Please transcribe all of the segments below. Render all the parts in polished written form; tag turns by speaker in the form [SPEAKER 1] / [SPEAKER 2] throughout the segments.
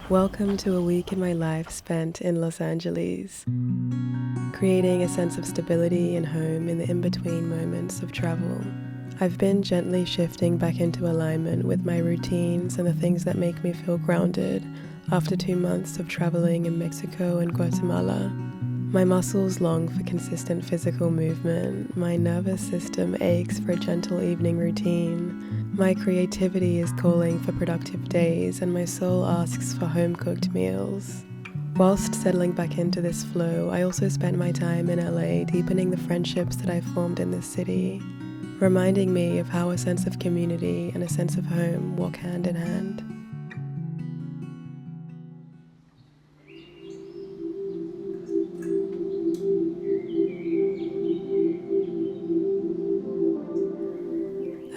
[SPEAKER 1] Welcome to a week in my life spent in Los Angeles, creating a sense of stability and home in the in-between moments of travel. I've been gently shifting back into alignment with my routines and the things that make me feel grounded after 2 months of traveling in Mexico and Guatemala. My muscles long for consistent physical movement, my nervous system aches for a gentle evening routine, my creativity is calling for productive days, and my soul asks for home-cooked meals. Whilst settling back into this flow, I also spent my time in LA deepening the friendships that I've formed in this city, reminding me of how a sense of community and a sense of home walk hand in hand.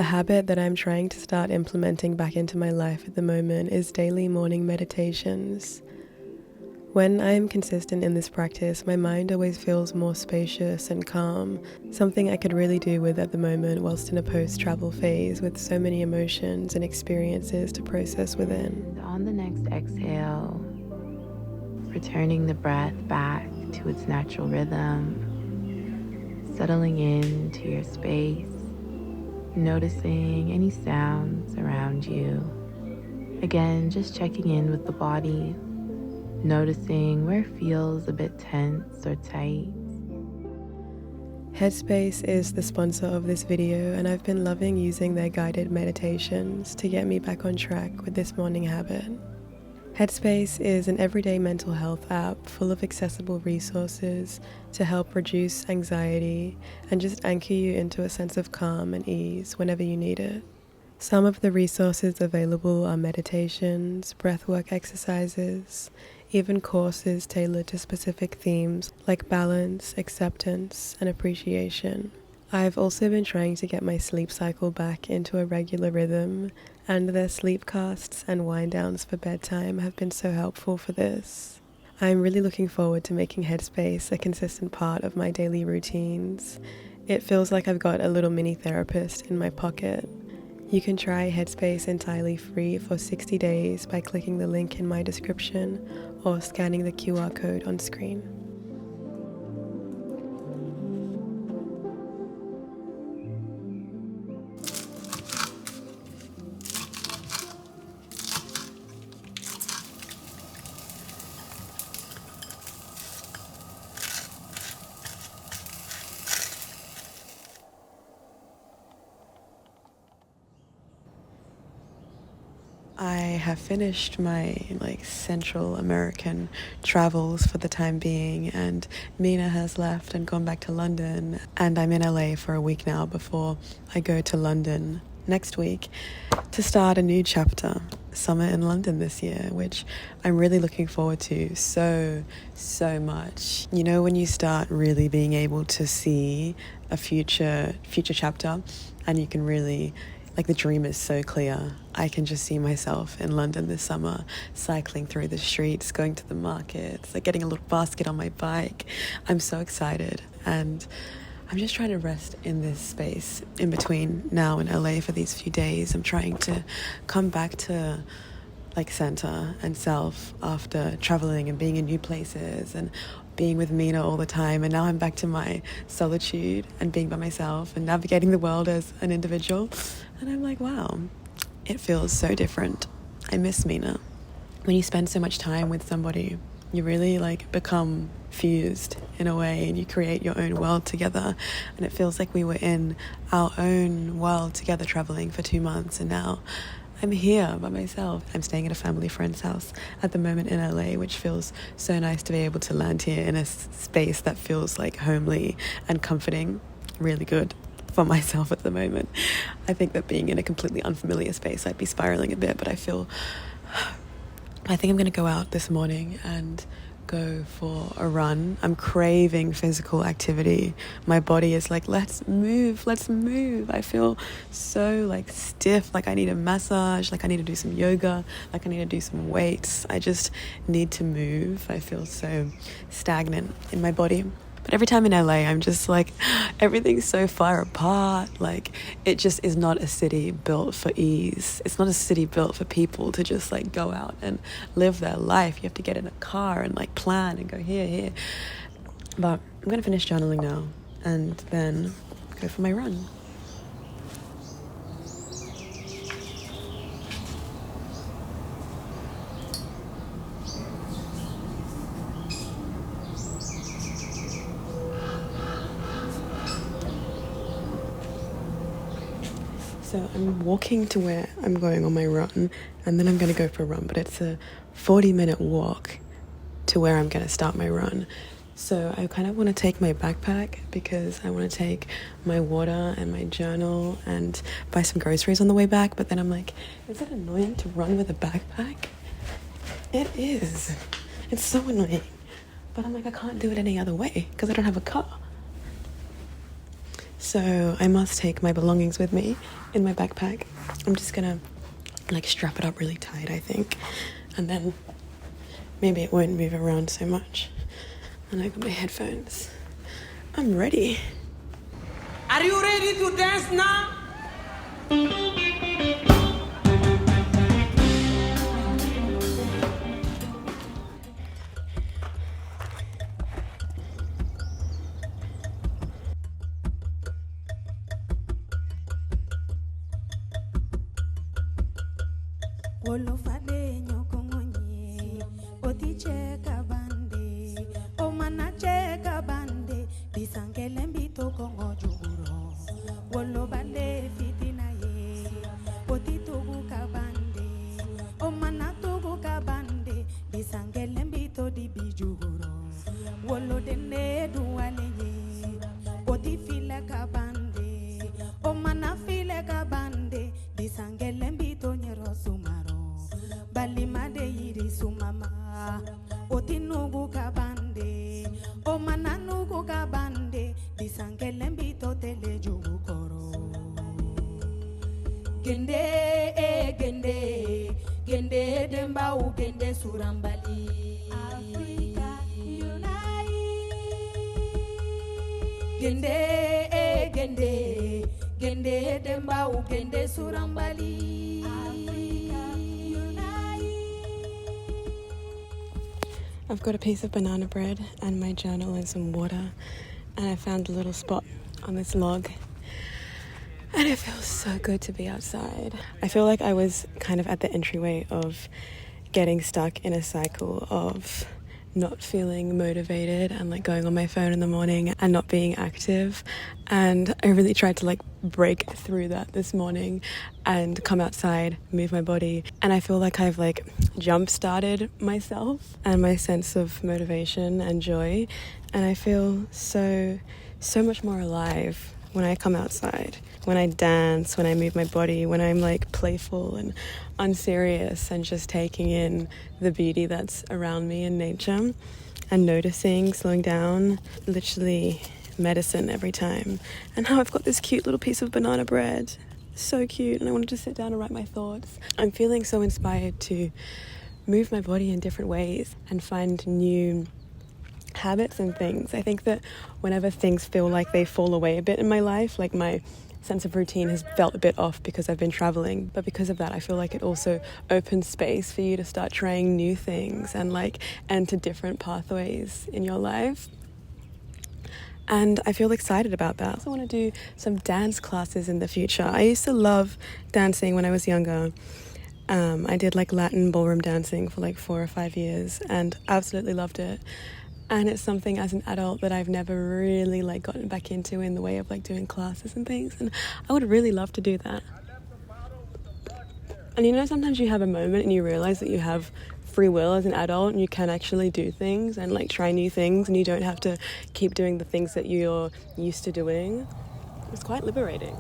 [SPEAKER 1] A habit that I'm trying to start implementing back into my life at the moment is daily morning meditations. When I am consistent in this practice, my mind always feels more spacious and calm, something I could really do with at the moment whilst in a post-travel phase with so many emotions and experiences to process within.
[SPEAKER 2] On the next exhale, returning the breath back to its natural rhythm, settling into your space, noticing any sounds around you. Again, just checking in with the body, noticing where it feels a bit tense or tight.
[SPEAKER 1] Headspace is the sponsor of this video, and I've been loving using their guided meditations to get me back on track with this morning habit. Headspace is an everyday mental health app full of accessible resources to help reduce anxiety and just anchor you into a sense of calm and ease whenever you need it. Some of the resources available are meditations, breathwork exercises, even courses tailored to specific themes like balance, acceptance, and appreciation. I've also been trying to get my sleep cycle back into a regular rhythm, and their sleep casts and wind downs for bedtime have been so helpful for this. I'm really looking forward to making Headspace a consistent part of my daily routines. It feels like I've got a little mini therapist in my pocket. You can try Headspace entirely free for 60 days by clicking the link in my description or scanning the QR code on screen. I have finished my Central American travels for the time being, and Mina has left and gone back to London, and I'm in LA for a week now before I go to London next week to start a new chapter, summer in London this year, which I'm really looking forward to so much. You know, when you start really being able to see a future chapter, and you can really, the dream is so clear. I can just see myself in London this summer, cycling through the streets, going to the markets, getting a little basket on my bike. I'm so excited, and I'm just trying to rest in this space in between now and LA for these few days. I'm trying to come back to center and self after traveling and being in new places and being with Mina all the time, and now I'm back to my solitude and being by myself and navigating the world as an individual, and I'm like, wow, it feels so different. I miss Mina. When you spend so much time with somebody, you really become fused in a way, and you create your own world together, and it feels like we were in our own world together traveling for 2 months, and now I'm here by myself. I'm staying at a family friend's house at the moment in LA, which feels so nice to be able to land here in a space that feels homely and comforting. Really good for myself at the moment. I think that being in a completely unfamiliar space, I'd be spiraling a bit, but I think I'm going to go out this morning and go for a run. I'm craving physical activity. My body is let's move. I feel so stiff, I need a massage, I need to do some yoga, I need to do some weights. I just need to move. I feel so stagnant in my body. But every time in LA, I'm just like, everything's so far apart. Like, it just is not a city built for ease. It's not a city built for people to just like go out and live their life. You have to get in a car and like plan and go here. But I'm gonna finish journaling now and then go for my run. So I'm walking to where I'm going on my run, and then I'm going to go for a run, but it's a 40-minute walk to where I'm going to start my run. So I kind of want to take my backpack because I want to take my water and my journal and buy some groceries on the way back. But then I'm like, is it annoying to run with a backpack? It is. It's so annoying. But I'm like, I can't do it any other way because I don't have a car. So I must take my belongings with me in my backpack. I'm just gonna like strap it up really tight, I think. And then maybe it won't move around so much. And I got my headphones. I'm ready.
[SPEAKER 3] Are you ready to dance now? Gende demba u gende surambali Africa unite Gende demba u gende surambali Africa unite.
[SPEAKER 1] I've got a piece of banana bread and my journal and some water, and I found a little spot on this log. And it feels so good to be outside. I feel like I was kind of at the entryway of getting stuck in a cycle of not feeling motivated and like going on my phone in the morning and not being active. And I really tried to like break through that this morning and come outside, move my body. And I feel like I've like jump-started myself and my sense of motivation and joy. And I feel so much more alive when I come outside, when I dance, when I move my body, when I'm like playful and unserious and just taking in the beauty that's around me in nature and noticing, slowing down, literally medicine every time. And now I've got this cute little piece of banana bread, so cute, and I wanted to sit down and write my thoughts. I'm feeling so inspired to move my body in different ways and find new habits and things. I think that whenever things feel like they fall away a bit in my life, like my sense of routine has felt a bit off because I've been traveling, but because of that I feel like it also opens space for you to start trying new things and like enter different pathways in your life. And I feel excited about that. I also want to do some dance classes in the future. I used to love dancing when I was younger. I did like Latin ballroom dancing for like 4 or 5 years and absolutely loved it. And it's something as an adult that I've never really like gotten back into in the way of like doing classes and things. And I would really love to do that. And you know, sometimes you have a moment and you realize that you have free will as an adult and you can actually do things and like try new things and you don't have to keep doing the things that you're used to doing. It's quite liberating.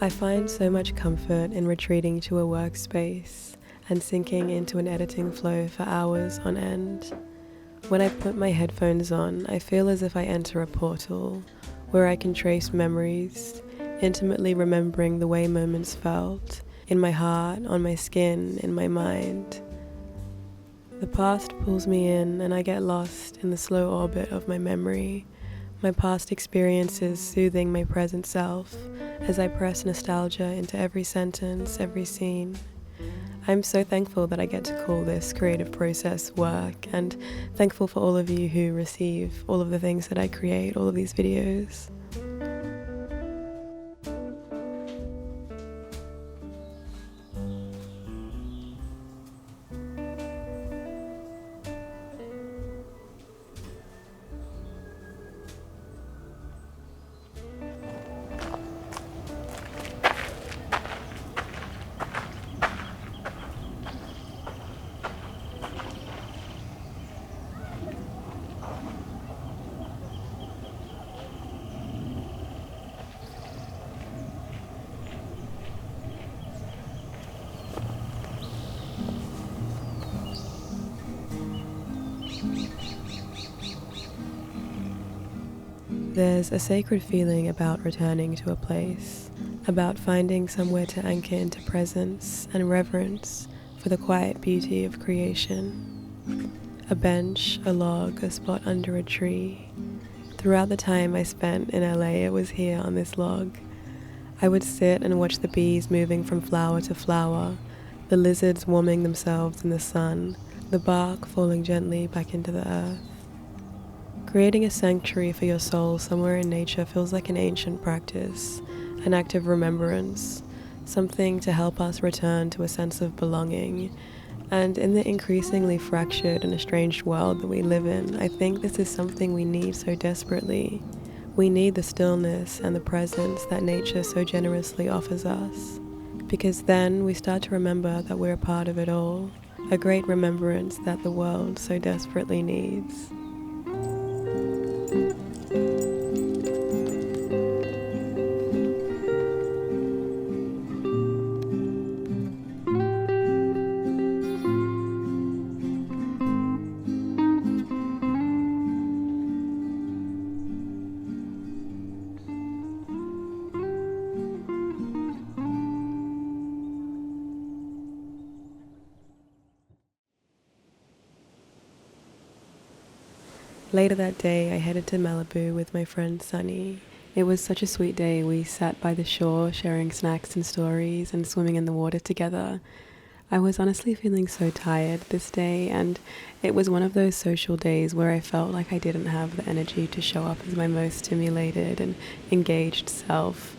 [SPEAKER 1] I find so much comfort in retreating to a workspace and sinking into an editing flow for hours on end. When I put my headphones on, I feel as if I enter a portal where I can trace memories, intimately remembering the way moments felt, in my heart, on my skin, in my mind. The past pulls me in and I get lost in the slow orbit of my memory, my past experiences soothing my present self as I press nostalgia into every sentence, every scene. I'm so thankful that I get to call this creative process work, and thankful for all of you who receive all of the things that I create, all of these videos. There's a sacred feeling about returning to a place, about finding somewhere to anchor into presence and reverence for the quiet beauty of creation. A bench, a log, a spot under a tree. Throughout the time I spent in LA, it was here on this log. I would sit and watch the bees moving from flower to flower, the lizards warming themselves in the sun, the bark falling gently back into the earth. Creating a sanctuary for your soul somewhere in nature feels like an ancient practice, an act of remembrance, something to help us return to a sense of belonging. And in the increasingly fractured and estranged world that we live in, I think this is something we need so desperately. We need the stillness and the presence that nature so generously offers us, because then we start to remember that we're a part of it all, a great remembrance that the world so desperately needs. Later that day, I headed to Malibu with my friend Sunny. It was such a sweet day. We sat by the shore, sharing snacks and stories and swimming in the water together. I was honestly feeling so tired this day, and it was one of those social days where I felt like I didn't have the energy to show up as my most stimulated and engaged self.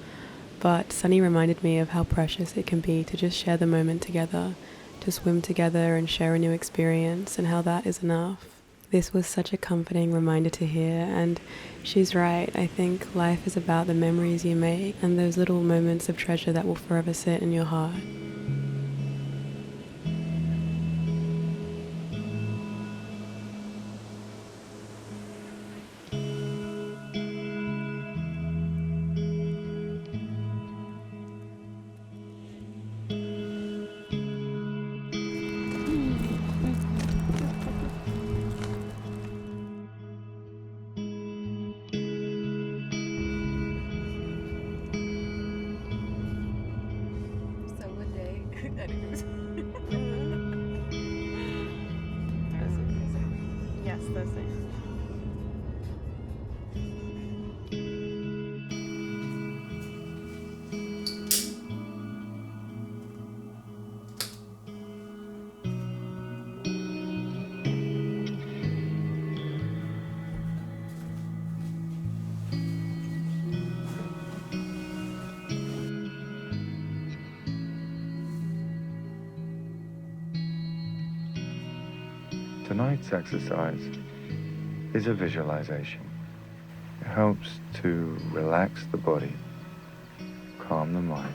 [SPEAKER 1] But Sunny reminded me of how precious it can be to just share the moment together, to swim together and share a new experience, and how that is enough. This was such a comforting reminder to hear, and she's right. I think life is about the memories you make and those little moments of treasure that will forever sit in your heart.
[SPEAKER 2] Yes, that's it.
[SPEAKER 4] Tonight's exercise is a visualization. It helps to relax the body, calm the mind,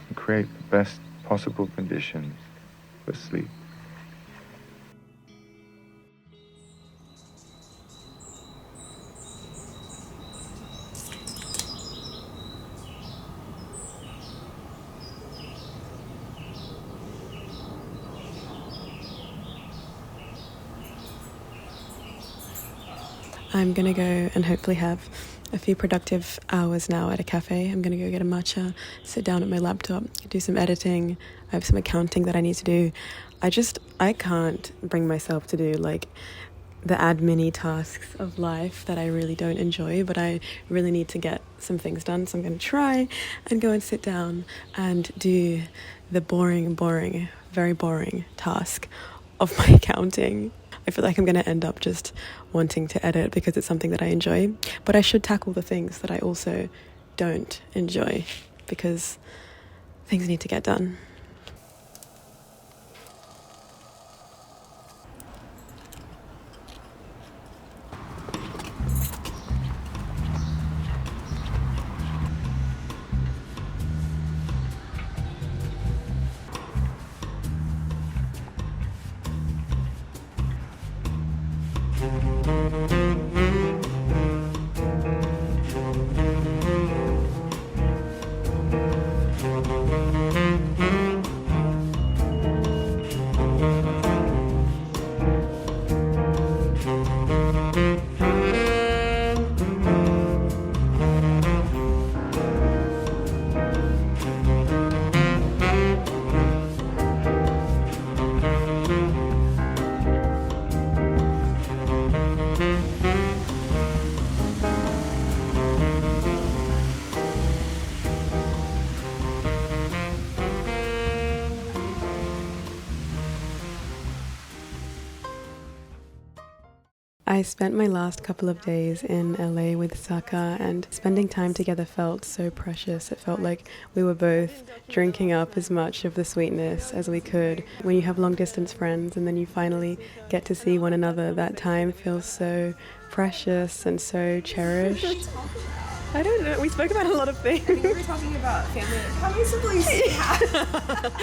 [SPEAKER 4] and create the best possible conditions for sleep.
[SPEAKER 1] I'm gonna go and hopefully have a few productive hours now at a cafe. I'm gonna go get a matcha, sit down at my laptop, do some editing. I have some accounting that I need to do. I can't bring myself to do like the admin-y tasks of life that I really don't enjoy, but I really need to get some things done. So I'm going to try and go and sit down and do the boring, very boring task of my accounting. I feel like I'm going to end up just wanting to edit because it's something that I enjoy, but I should tackle the things that I also don't enjoy because things need to get done. I spent my last couple of days in LA with Saka, and spending time together felt so precious. It felt like we were both drinking up as much of the sweetness as we could. When you have long distance friends and then you finally get to see one another, that time feels so precious and so cherished. I don't know, we spoke about a lot of things.
[SPEAKER 5] I think we were talking about family. How many siblings do you have?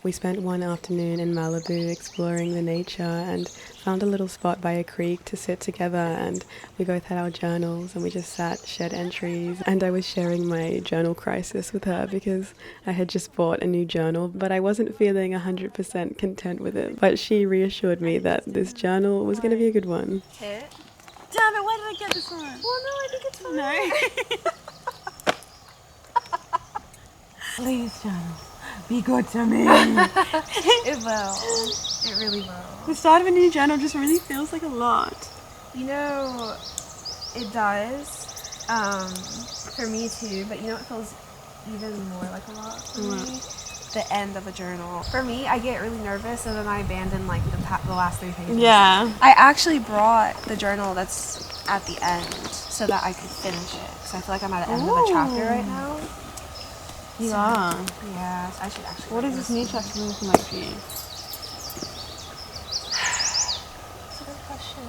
[SPEAKER 1] We spent one afternoon in Malibu exploring the nature and found a little spot by a creek to sit together, and we both had our journals and we just sat, shared entries, and I was sharing my journal crisis with her because I had just bought a new journal but I wasn't feeling 100% content with it, but she reassured me that this journal was going to be a good one.
[SPEAKER 5] Hit.
[SPEAKER 6] Damn it, why did I get this one?
[SPEAKER 5] Well, no, I think it's fine.
[SPEAKER 6] No. Please, journal. Be good to me.
[SPEAKER 5] It will. It really will.
[SPEAKER 6] The start of a new journal just really feels like a lot.
[SPEAKER 5] You know, it does. For me too, but you know it feels even more like a lot for me? The end of a journal. For me, I get really nervous and then I abandon like the last 3 pages.
[SPEAKER 6] Yeah.
[SPEAKER 5] I actually brought the journal that's at the end so that I could finish it. Because I feel like I'm at the end of a chapter right now.
[SPEAKER 6] You are.
[SPEAKER 5] Yeah, I should actually.
[SPEAKER 6] What is this new chapter looking like for you?
[SPEAKER 5] That's a good question.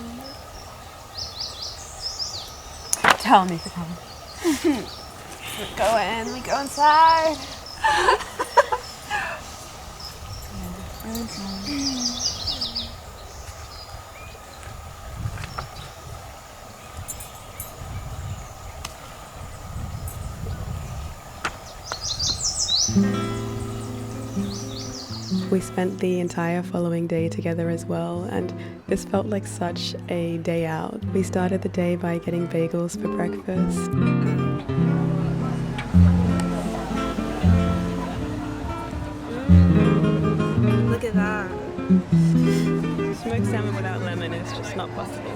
[SPEAKER 6] Tell me, Saka.
[SPEAKER 5] We go inside.
[SPEAKER 1] We spent the entire following day together as well, and this felt like such a day out. We started the day by getting bagels for breakfast.
[SPEAKER 5] Look at that.
[SPEAKER 6] Smoked salmon without lemon is just not possible.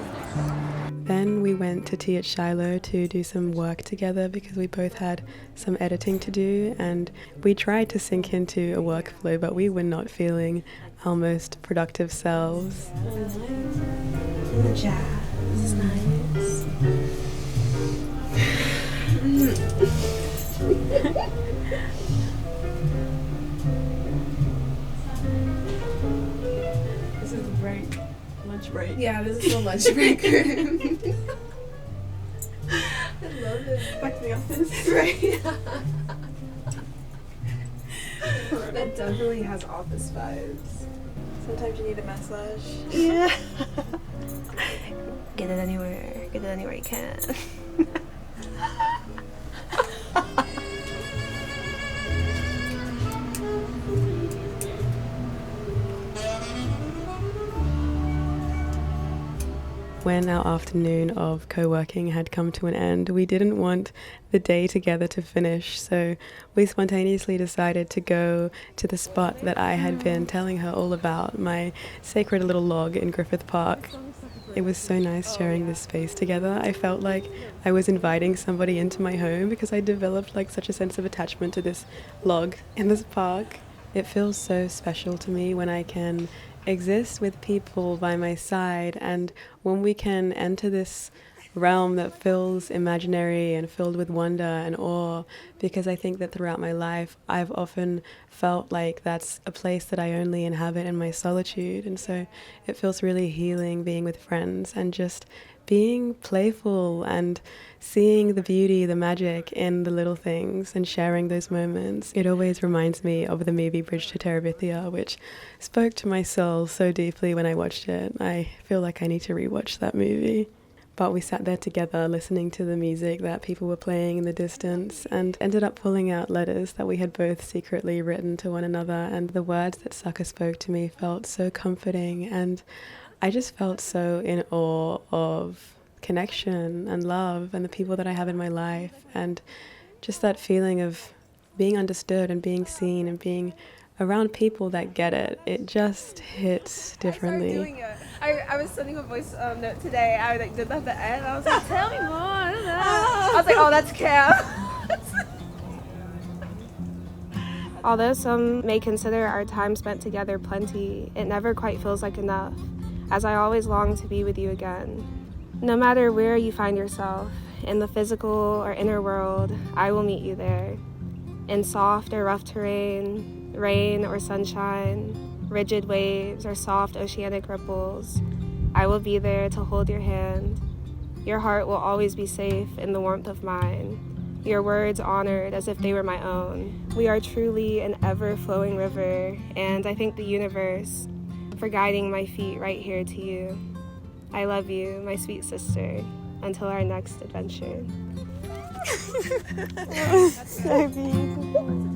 [SPEAKER 1] Then we went to tea at Shiloh to do some work together because we both had some editing to do, and we tried to sink into a workflow, but we were not feeling our most productive selves.
[SPEAKER 5] The jazz is nice.
[SPEAKER 6] This is the break. Lunch break.
[SPEAKER 5] Yeah, this is the lunch break room. I love it.
[SPEAKER 6] Back to the office.
[SPEAKER 5] Right. That definitely has office vibes.
[SPEAKER 6] Sometimes you need a massage.
[SPEAKER 5] Yeah. Get it anywhere you can.
[SPEAKER 1] when our afternoon of co-working had come to an end, we didn't want the day together to finish, so we spontaneously decided to go to the spot that I had been telling her all about, my sacred little log in Griffith Park. It was so nice sharing this space together. I felt like I was inviting somebody into my home because I developed like such a sense of attachment to this log in this park. It feels so special to me when I can exist with people by my side, and when we can enter this realm that feels imaginary and filled with wonder and awe, because I think that throughout my life I've often felt like that's a place that I only inhabit in my solitude, and so it feels really healing being with friends and just being playful and seeing the beauty, the magic in the little things and sharing those moments. It always reminds me of the movie Bridge to Terabithia, which spoke to my soul so deeply when I watched it. I feel like I need to rewatch that movie. But we sat there together listening to the music that people were playing in the distance and ended up pulling out letters that we had both secretly written to one another, and the words that Saka spoke to me felt so comforting, and I just felt so in awe of connection and love and the people that I have in my life, and just that feeling of being understood and being seen and being around people that get it. It just hits differently.
[SPEAKER 5] I started doing it. I was sending a voice note today. I like did that at the end. I was like, tell me more. I was like, oh, that's Cam. Although some may consider our time spent together plenty, it never quite feels like enough, as I always long to be with you again. No matter where you find yourself, in the physical or inner world, I will meet you there. In soft or rough terrain, rain or sunshine, rigid waves or soft oceanic ripples, I will be there to hold your hand. Your heart will always be safe in the warmth of mine, your words honored as if they were my own. We are truly an ever-flowing river, and I thank the universe for guiding my feet right here to you. I love you, my sweet sister, until our next adventure.
[SPEAKER 7] So beautiful.